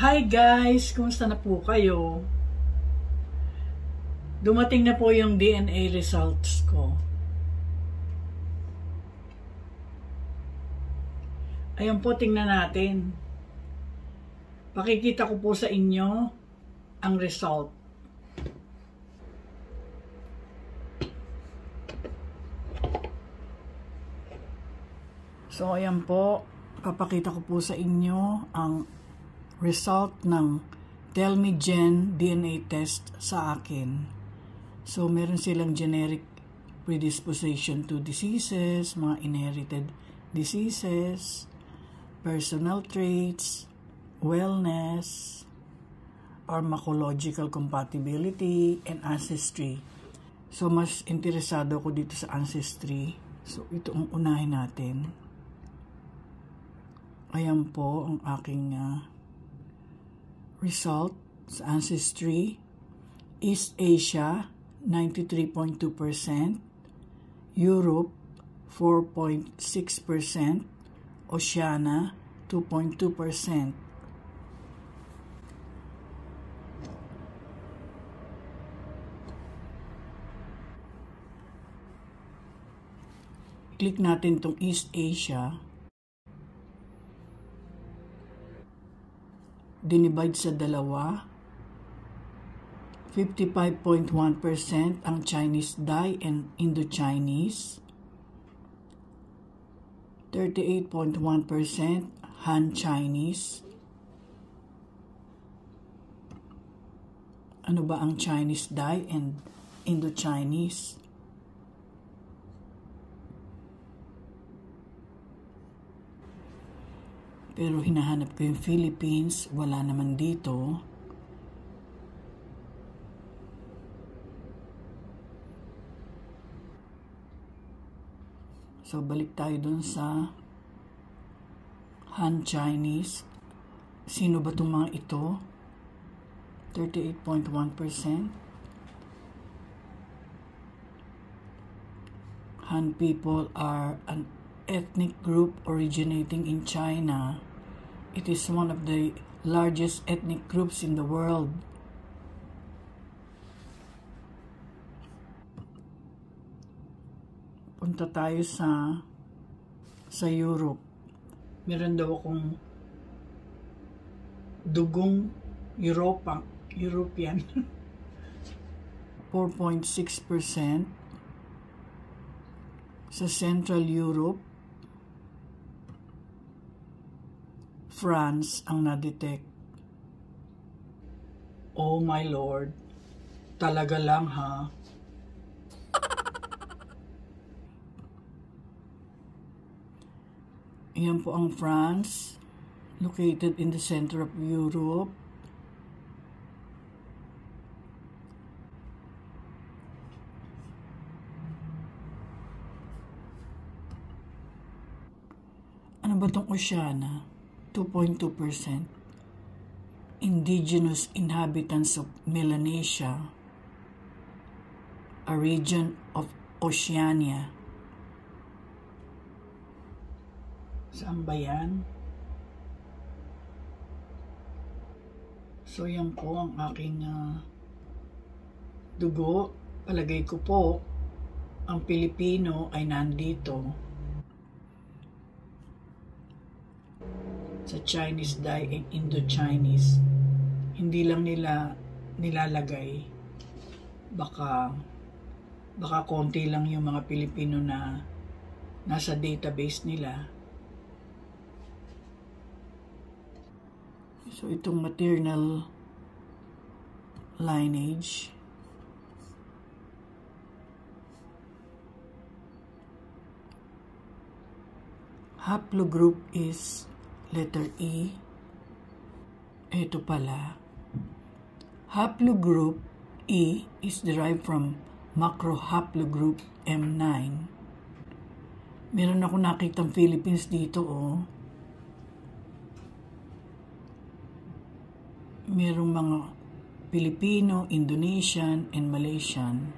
Hi guys! Kumusta na po kayo? Dumating na po yung DNA results ko. Ayan po, tingnan natin. Pakikita ko po sa inyo ang result. So, ayan po. Papakita ko po sa inyo ang result ng Telmigen DNA test sa akin. So, meron silang generic predisposition to diseases, mga inherited diseases, personal traits, wellness, pharmacological compatibility, and ancestry. So, mas interesado ko dito sa ancestry. So, ito ang unahin natin. Ayan po ang aking result sa ancestry. East Asia, 93.2%. Europe, 4.6%. Oceania, 2.2%. Click natin itong East Asia. Dinivide sa dalawa. 55.1% ang Chinese Dai and Indo-Chinese. 38.1% Han Chinese. Ano ba ang Chinese Dai and Indo-Chinese? Pero hinahanap ko yung Philippines, wala naman dito. So, balik tayo dun sa Han Chinese. Sino ba itong mga ito? 38.1%. Han people are an ethnic group originating in China. It is one of the largest ethnic groups in the world. Punta tayo sa Europe. Meron daw akong dugong European. 4.6%. Sa Central Europe, France ang na-detect. Oh my Lord, talaga lang ha. Ayan po ang France, located in the center of Europe. Ano ba itong Oceania? 2.2%. Indigenous inhabitants of Melanesia, a region of Oceania. Saan ba yan? So, yan po ang aking dugo. Palagay ko po, ang Pilipino ay nandito sa Chinese Dai and Indo-Chinese. Hindi lang nila nilalagay. Baka konti lang yung mga Pilipino na nasa database nila. So, itong maternal lineage. Haplogroup is letter E. Ito pala. Haplogroup E is derived from macrohaplogroup M9. Meron ako nakitang Philippines dito, oh. Merong mga Filipino, Indonesian, and Malaysian.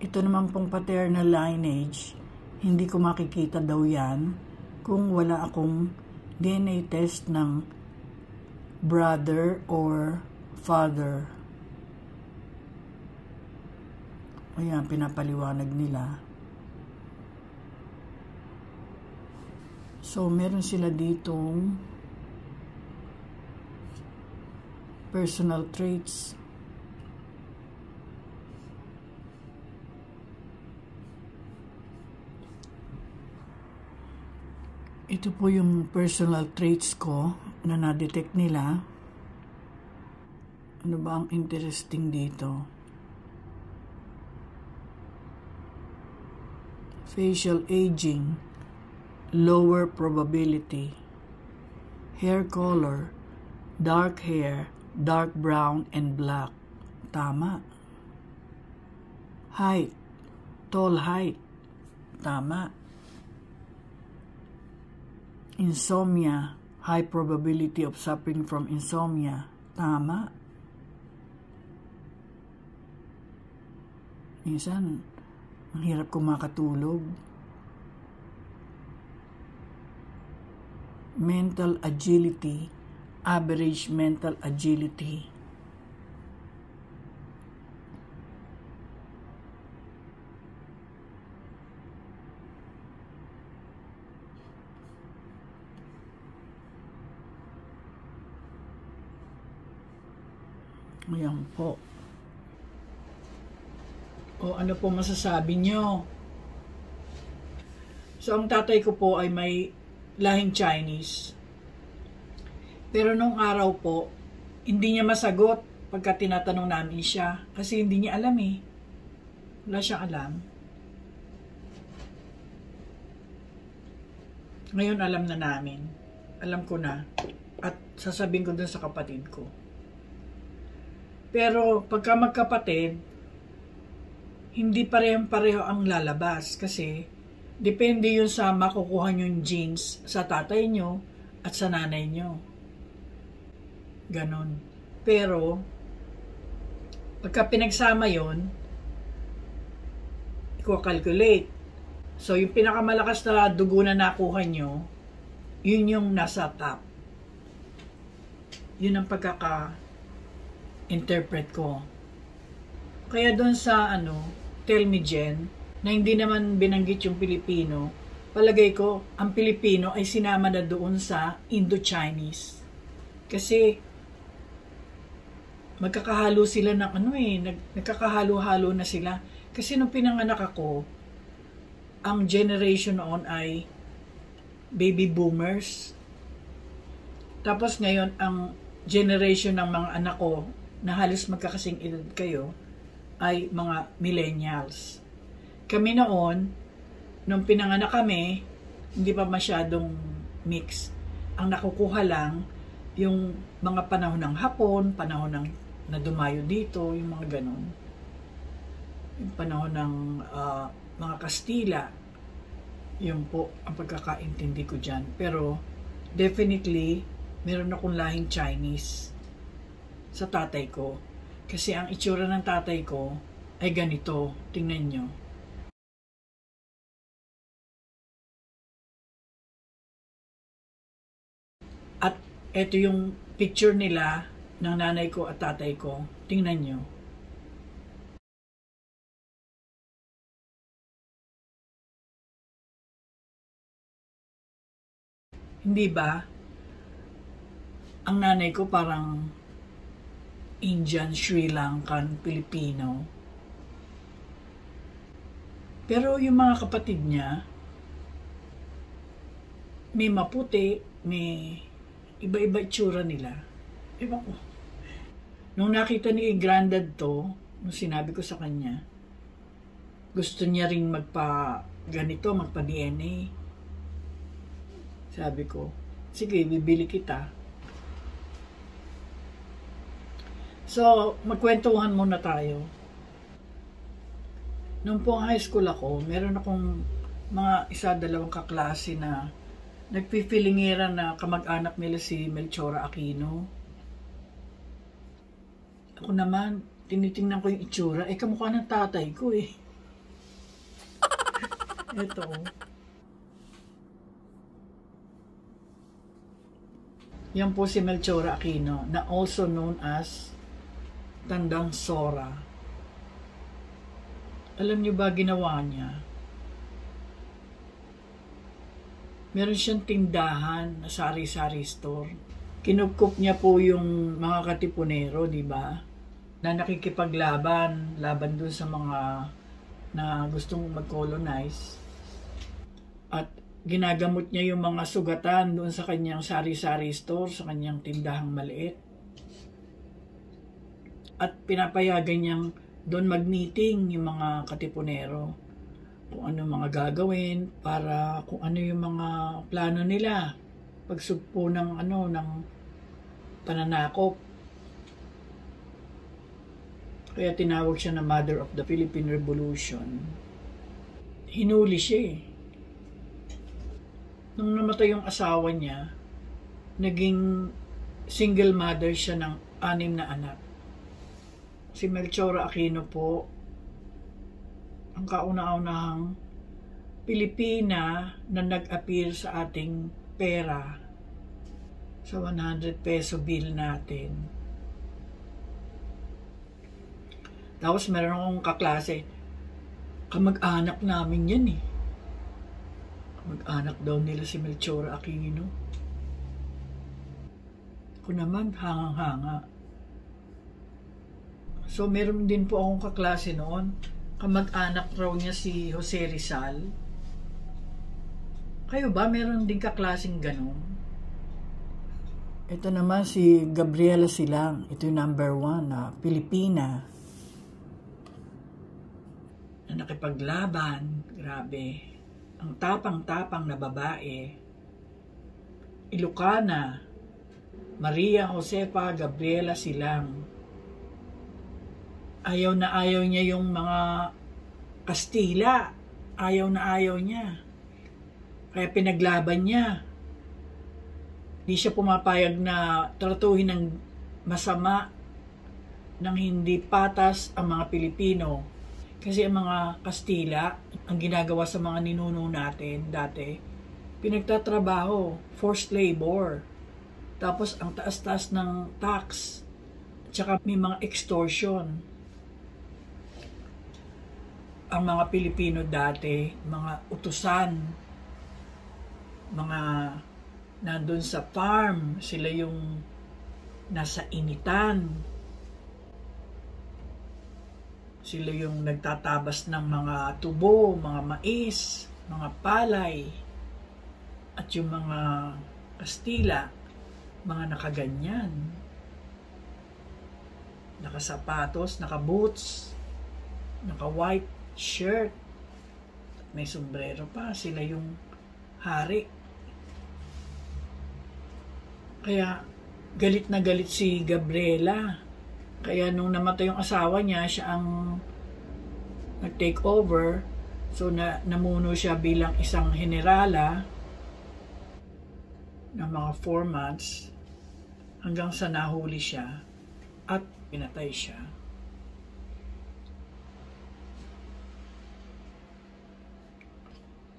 Ito naman pong paternal lineage, hindi ko makikita daw yan kung wala akong DNA test ng brother or father. Ayan, pinapaliwanag nila. So, meron sila ditong personal traits. Ito po yung personal traits ko na na-detect nila. Ano ba ang interesting dito? Facial aging, lower probability. Hair color, dark hair, dark brown and black. Tama. Height, tall height. Tama. Insomnia, high probability of suffering from insomnia. Tama. Minsan, ang hirap kumakatulog. Mental agility, average mental agility. Ayan po. O ano po masasabi nyo? So, ang tatay ko po ay may lahing Chinese. Pero nung araw po, hindi niya masagot pagka tinatanong namin siya. Kasi hindi niya alam eh. Wala siyang alam. Ngayon alam na namin. Alam ko na. At sasabihin ko dun sa kapatid ko. Pero pagka magkapatid, hindi parehong-pareho ang lalabas kasi depende yun sa makukuha nyo yung genes sa tatay nyo at sa nanay nyo. Ganon. Pero, pagka pinagsama yun, i-calculate. So, yung pinakamalakas na dugo na nakuha nyo, yun yung nasa top. Yun ang interpret ko. Kaya doon sa Tell Me Jen, na hindi naman binanggit yung Pilipino, palagay ko, ang Pilipino ay sinama na doon sa Indo-Chinese. Kasi, magkakahalo sila ng nagkakahalo-halo na sila. Kasi nung pinanganak ako, ang generation noon ay baby boomers. Tapos ngayon, ang generation ng mga anak ko, na halos magkakasing edad kayo, ay mga millennials. Kami noon, nung pinanganak kami, hindi pa masyadong mix. Ang nakukuha lang, yung mga panahon ng Hapon, panahon ng na dumayo dito, yung mga ganon. Yung panahon ng mga Kastila, yun po ang pagkakaintindi ko dyan. Pero, definitely, meron akong lahing Chinese sa tatay ko. Kasi ang itsura ng tatay ko ay ganito. Tingnan nyo. At ito yung picture nila ng nanay ko at tatay ko. Tingnan nyo. Hindi ba? Ang nanay ko parang Indian, Sri Lankan, Pilipino. Pero yung mga kapatid niya, may maputi, may iba-iba itsura nila. Ewan ko. Nung nakita ni Grandad to, nung sinabi ko sa kanya, gusto niya ring magpa-DNA. Sabi ko, sige, bibili kita. So, magkwentuhan muna tayo. Nung po high school ako, meron akong mga isa-dalawang kaklase na nagpipilingiran na kamag-anak nila si Melchora Aquino. Ako naman, tinitingnan ko yung itsura. Kamukha ng tatay ko eh. Ito. Yan po si Melchora Aquino, na also known as Tandang Sora. Alam niyo ba ginawa niya? Meron siyang tindahan na sari-sari store. Kinupkup niya po yung mga katipunero, di ba? Na nakikipaglaban, laban dun sa mga na gustong mag-colonize. At ginagamot niya yung mga sugatan doon sa kanyang sari-sari store, sa kanyang tindahang maliit. At pinapayagan niyang doon mag-meeting yung mga katipunero. Kung ano mga gagawin, para kung ano yung mga plano nila. Pagsugpo ng ng pananakop. Kaya tinawag siya na Mother of the Philippine Revolution. Hinuli siya eh. Nung namatay yung asawa niya, naging single mother siya ng 6 na anak. Si Melchora Aquino po, ang kauna-unahang Pilipina na nag-appear sa ating pera sa 100 peso bill natin. Tapos meron akong kaklase, kamag-anak namin yan eh. Kamag-anak daw nila si Melchora Aquino. Ako naman, hangang-hanga. So meron din po akong kaklase noon, kamag-anak raw niya si Jose Rizal. Kayo ba, meron din kaklaseng ganun? Ito naman si Gabriela Silang. Ito yung number 1 na Pilipina. Na nakipaglaban. Grabe. Ang tapang-tapang na babae. Ilocana. Maria Josefa Gabriela Silang. Ayaw na ayaw niya yung mga Kastila. Ayaw na ayaw niya. Kaya pinaglaban niya. Hindi siya pumapayag na tratuhin ng masama, ng hindi patas ang mga Pilipino. Kasi ang mga Kastila, ang ginagawa sa mga ninuno natin dati, pinagtatrabaho, forced labor. Tapos ang taas-taas ng tax. Tsaka may mga extortion. Ang mga Pilipino dati, mga utusan, mga nandun sa farm, sila yung nasa initan. Sila yung nagtatabas ng mga tubo, mga mais, mga palay. At yung mga Kastila, mga nakaganyan. Nakasapatos, nakaboots, naka-white shirt, may sombrero pa, sila yung hari. Kaya galit na galit si Gabriela. Kaya nung namatay yung asawa niya, siya ang nag-take over. So namuno siya bilang isang generala ng mga 4 months hanggang sa nahuli siya at pinatay siya.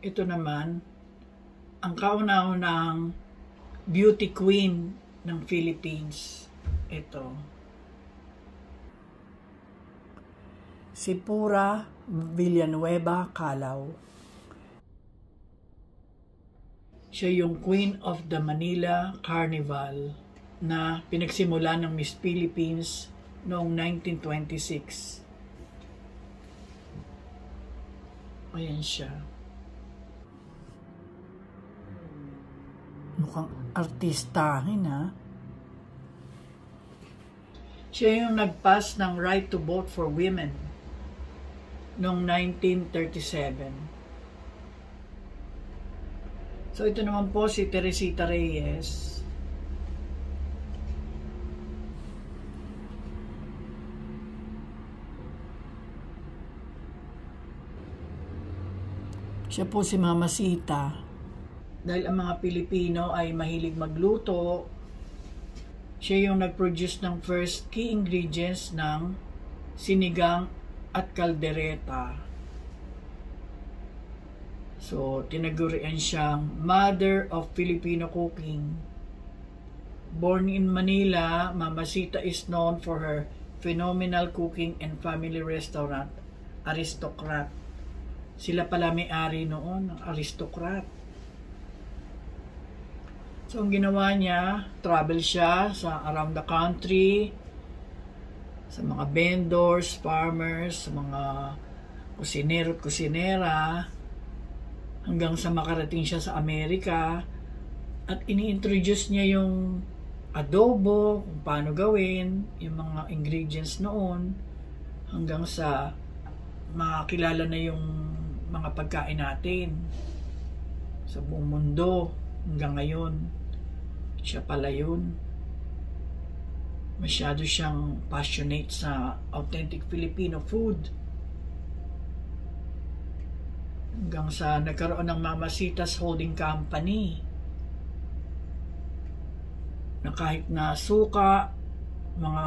Ito naman, ang kauna-unahang beauty queen ng Philippines. Ito. Si Pura Villanueva Calao. Siya yung Queen of the Manila Carnival na pinagsimula ng Miss Philippines noong 1926. Ayan siya. Mukhang artistahin ha. Siya yung nag-pass ng right to vote for women noong 1937. So ito naman po si Teresita Reyes. Siya po si Mama Sita. Dahil ang mga Pilipino ay mahilig magluto, siya yung nag-produce ng first key ingredients ng sinigang at kaldereta. So, tinagurian siyang Mother of Filipino Cooking. Born in Manila, Mamacita is known for her phenomenal cooking and family restaurant, Aristocrat. Sila pala may-ari noon, ng Aristocrat. So, ang ginawa niya, travel siya sa around the country, sa mga vendors, farmers, sa mga kusinero at kusinera, hanggang sa makarating siya sa Amerika, at ini-introduce niya yung adobo, kung paano gawin, yung mga ingredients noon, hanggang sa makakilala na yung mga pagkain natin sa buong mundo hanggang ngayon. Siya pala yun. Masyado siyang passionate sa authentic Filipino food. Hanggang sa nagkaroon ng Mamacita's Holding Company, na kahit na suka, mga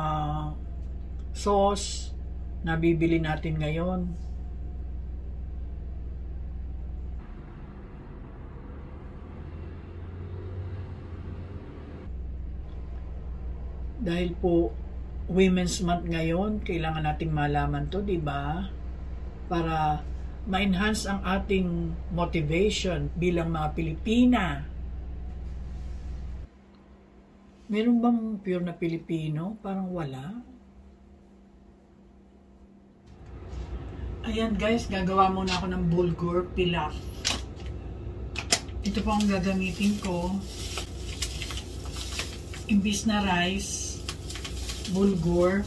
sauce, nabibili natin ngayon. Dahil po Women's Month ngayon, kailangan nating malaman to, di ba? Para ma-enhance ang ating motivation bilang mga Pilipina. Meron bang pure na Pilipino? Parang wala. Ayan guys, gagawa muna ako ng bulgur pilaf. Ito po ang gagamitin ko. Imbis na rice, bulgur.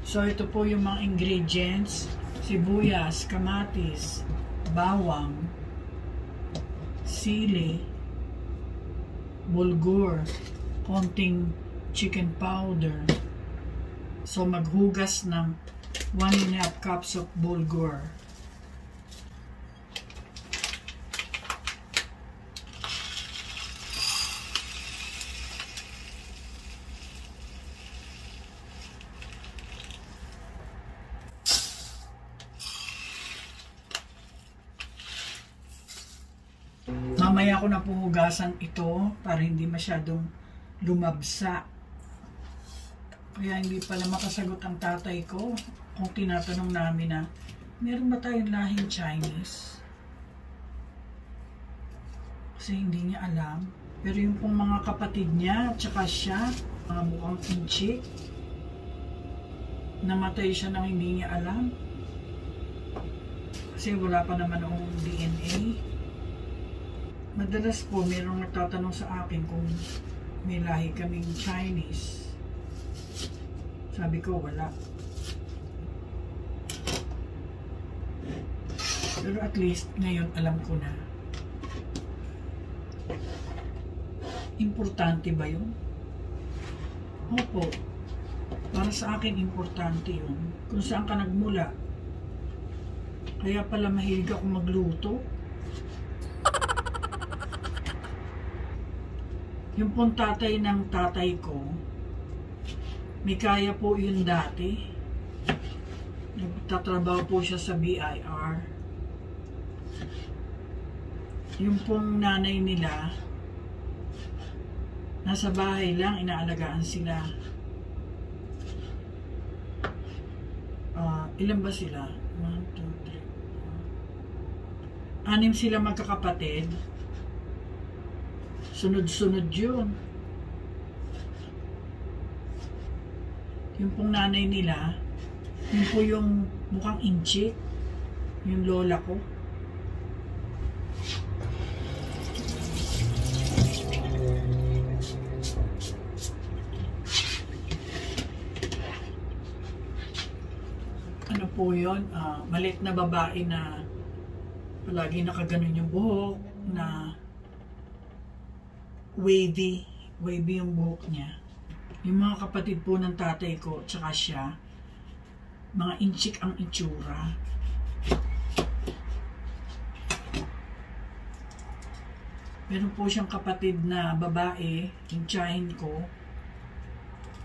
So ito po yung mga ingredients. Sibuyas, kamatis, bawang, sili, bulgur, konting chicken powder. So maghugas ng 1½ cups of bulgur. Mamaya ko na puhugasan ito para hindi masyadong lumabsa. Kaya hindi pala makasagot ang tatay ko kung tinatanong namin na meron ba tayong lahing Chinese? Kasi hindi niya alam. Pero yung pong mga kapatid niya at saka siya, mga mukhang inchik, namatay siya nang hindi niya alam. Kasi wala pa naman akong DNA. Madalas po, mayroong nagtatanong sa akin kung may lahi kaming Chinese. Sabi ko, wala. Pero at least, ngayon alam ko na. Importante ba yun? Opo. Para sa akin, importante yun. Kung saan ka nagmula. Kaya pala mahilig ako magluto. Yung pong tatay ng tatay ko, may kaya po yun dati. Nagtatrabaho po siya sa BIR. Yung pong nanay nila, nasa bahay lang, inaalagaan sila. Ilan ba sila? 1, 2, 3, 4. 6 sila magkakapatid. Sunod-sunod yun. Yung pong nanay nila, yun po yung mukhang inchik, yung lola ko. Ano po yun? Maliit na babae na palagi nakaganon yung buhok, na wavy yung buhok niya. Yung mga kapatid po ng tatay ko, tsaka siya, mga inchik ang itsura. Meron po siyang kapatid na babae, yung tiyahin ko,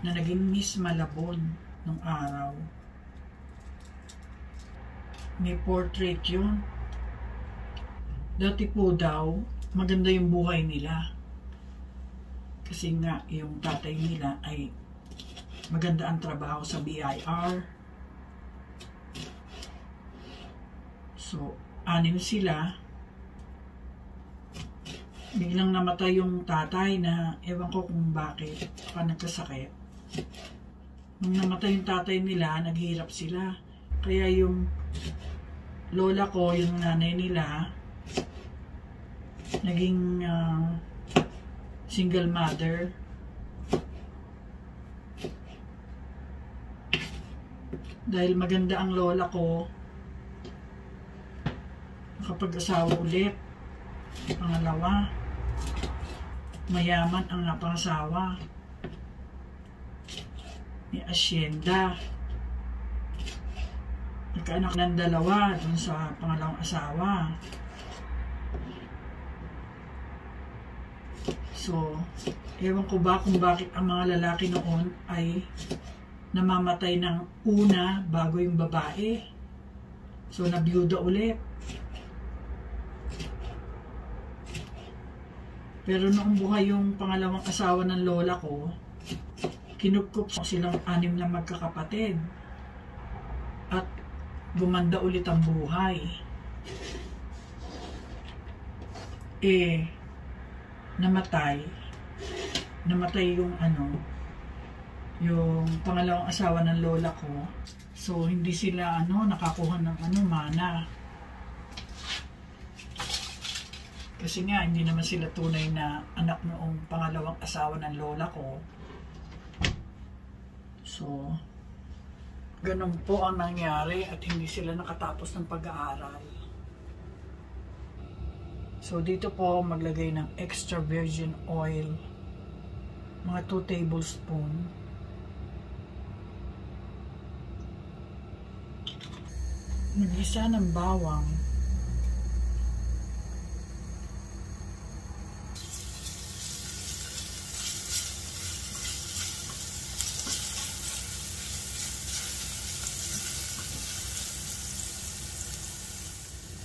na naging Miss Malabon nung araw. May portrait yun. Dati po daw, maganda yung buhay nila. Kasi nga, yung tatay nila ay maganda ang trabaho sa BIR. So, 6 sila. Biglang namatay yung tatay na ewan ko kung bakit pa nagkasakit. Nung namatay yung tatay nila, naghihirap sila. Kaya yung lola ko, yung nanay nila, naging single mother. Dahil maganda ang lola ko, nakapag-asawa ulit. Pangalawa, mayaman ang napangasawa. May asyenda. Nagkaanak ng 2 dun sa pangalawang asawa. So, ewan ko ba kung bakit ang mga lalaki noon ay namamatay ng una bago yung babae. So, nabiyuda ulit. Pero noong buhay yung pangalawang asawa ng lola ko, kinupkup silang 6 na magkakapatid. At gumanda ulit ang buhay. Namatay yung yung pangalawang asawa ng lola ko. So, hindi sila nakakuha ng mana. Kasi nga, hindi naman sila tunay na anak noong pangalawang asawa ng lola ko. So, ganun po ang nangyari at hindi sila nakatapos ng pag-aaral. So, dito po maglagay ng extra virgin oil. Mga 2 tablespoon. Mag-isa ng bawang.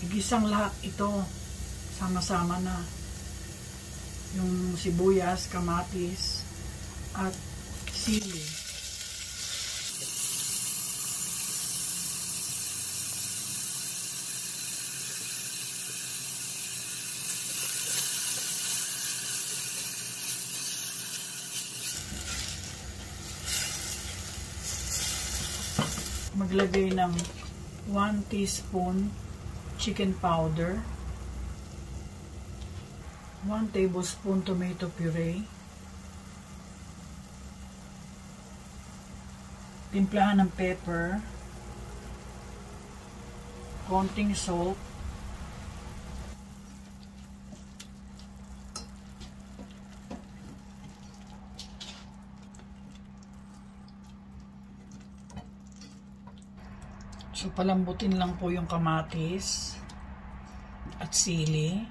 Igisang lahat ito, sama-sama na. Yung sibuyas, kamatis, at sili. Maglagay ng 1 teaspoon chicken powder, 1 tablespoon tomato puree, timplahan ng pepper, konting salt, so palambutin lang po yung kamatis at sili.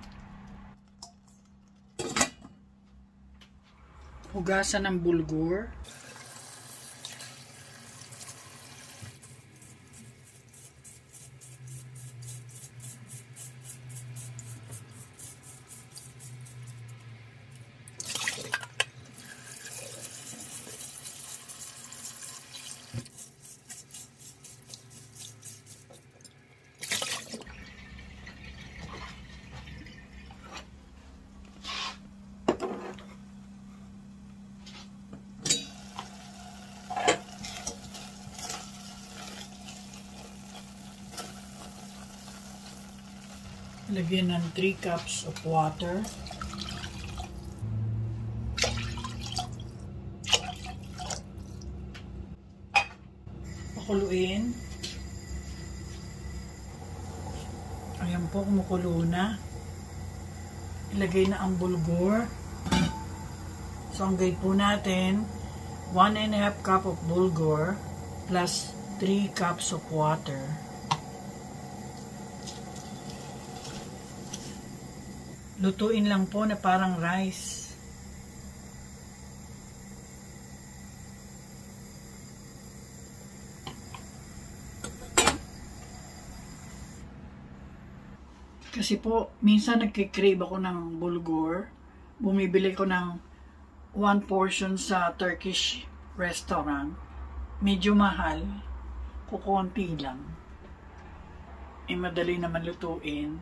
Hugasan ng bulgur. Lagyan ng 3 cups of water. Pakuluin. Ayan po, kumukulo na. Ilagay na ang bulgur. So, ang gawin po natin, 1½ cup of bulgur plus 3 cups of water. Lutuin lang po na parang rice. Kasi po, minsan nagkikrave ako ng bulgur. Bumibili ko ng one portion sa Turkish restaurant. Medyo mahal. Kukunti lang. Madali naman lutuin.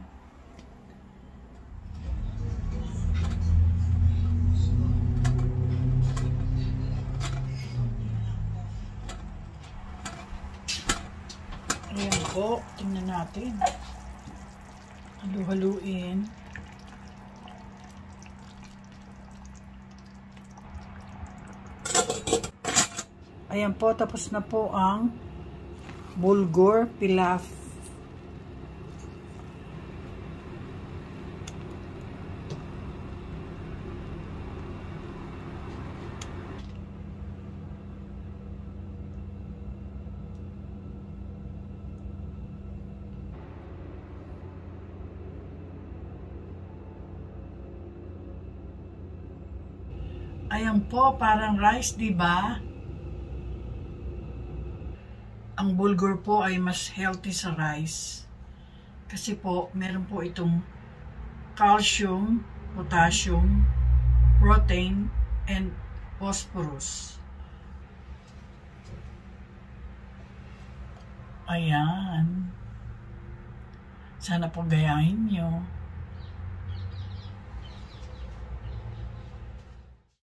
Ayan po, tingnan natin. Halu-haluin. Ayan po, tapos na po ang bulgur pilaf. Ayan po, parang rice, di ba? Ang bulgur po ay mas healthy sa rice. Kasi po, meron po itong calcium, potassium, protein, and phosphorus. Ayan. Sana po gayahin nyo.